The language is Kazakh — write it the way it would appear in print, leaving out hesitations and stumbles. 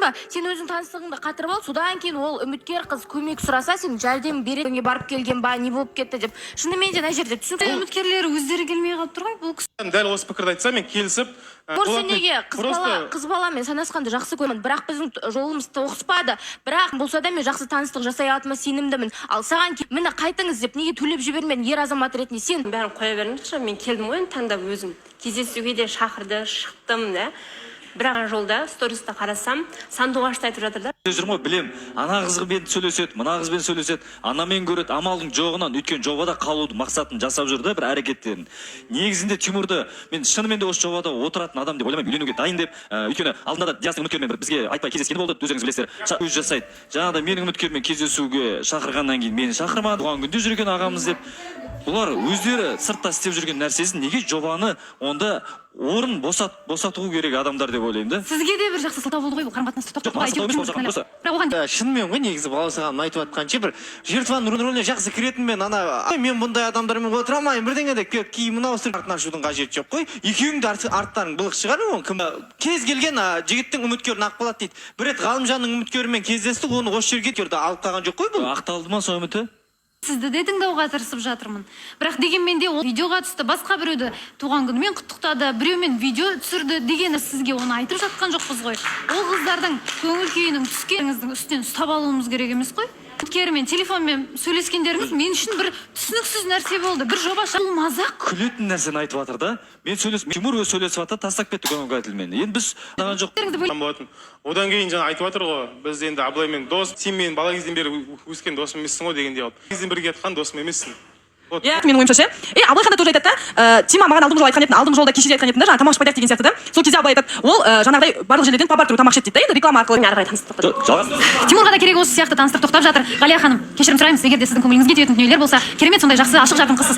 ма? Сен өзің таныстығыңды қатырып ал, содан кейін ол үміткер қыз көмек сұраса, сен жәрдем береді, барып келген ба, не болып кетті деп. Шынымен де мына жерде түсінікті. Үміткерлері өздері келмей қалып тұр ғой, бұл кісі. Дәл осы пікірді айтса, мен келісіп, Сен неге қыз баламен санасқанды жақсы көремін, бірақ біздің жолымыз тоғыспады. Бірақ болса да мен жақсы таныстық жасай алатыныма сенімдімін. Ал саған міне қайтыңыз деп неге төлеп жібермедің ер азамат ретінде сен? Бәрін қоя беріңізші, мен келдім ғой, таңдап өзім. Кездесуге де шақырды, шықтым да. Бірақ жолда сториста қарасам, сандуғашты айтып жатыр да. Жүрмі, білем, ана қызбен сөйлеседі, мына қызбен сөйлеседі, анамен көреді, амалдың жоғынан, өйткені жобада қалуды мақсатын жасап жүрді, бір әрекеттерін. Негізінде Тимурды, мен шынымен де осы жобада отыратын адам деп ойламаймын, үйленуге дайын деп, өйткені алдында да Диастың үміткермен бір бізге айтпай кездескені болды, өздеріңіз білесіздер. Өз жасайды. Жаңағыда менің үміткермен кездесуге шақырғаннан кейін мені шақырмады, туған күнде жүрген ағамыз деп. Бұлар өздері сыртта істеп жүрген нәрсесін неге жобаны онда орын босату керек адамдар деп ойлаймын да. Сізге де бір жақсы сылтау болды ғой, бұл қарым-қатынасты тоқтатуға. Шынымен ғой, негізі баласаған айтып жатқанша бір жертваның рөліне жақсы кіретінмен мен бұндай адамдармен отыра алмаймын, бірдеңе де киімін ауыстырып артынан ашудың қажеті жоқ қой. Екеуің де арттарың былық шығар, кез келген жігіттің үміткерін ақ болады дейді. Бір рет Ғалымжанның үміткерімен кездестік, оны осы жерге алып қалған жоқ қой бұл. Ақталды ма сол үміті? Сізді де тыңдауға тырысып жатырмын. Бірақ дегенмен де ол видеоға түсті, басқа біреуді туған күнімен құттықтады, біреумен видео түсірді дегені сізге оны айтып жатқан жоқпыз ғой. Ол қыздардың көңіл күйінің түскеніңіздің үстінен ұстап алуымыз керек емес қой. Үміткермен телефонмен сөйлескендеріңіз мен үшін бір түсініксіз нәрсе болды. Бір жоба бұл мазақ. Күлетін нәрсені айтып жатыр да. Тимур өз сөйлесіп жатыр, тастап кетті көңіл-көңілмен. Енді біз даған жоқ. Одан кейін жаңа айтып жатыр ғой, біз енді Абылаймен дос, сен мен бала кезден бері өскен досым емессің ғой дегендей алып. Кезден бірге жатқан досым емессің. Иә, менің ойымша ше. Абылайхан да тоже айтады да, Тима маған алдыңғы жолы айтқан етін, алдыңғы жолда кешеде айтқан етін да, жаңа тамақ ішіп қайтайық деген сияқты да. Сол кезде Абылай айтады, ол жаңағыдай барлық жерлерден по бартеру тамақ ішеді дейді да, енді реклама арқылы. Ары қарай таныстырып тоқтады. Тимурға да керек осы сияқты таныстырып тоқтап жатыр. Ғалия ханым, кешірім сұраймыз, егер де сіздің көңіліңізге тиетін дүниелер болса, керемет сондай жақсы ашық жарқын қызсыз.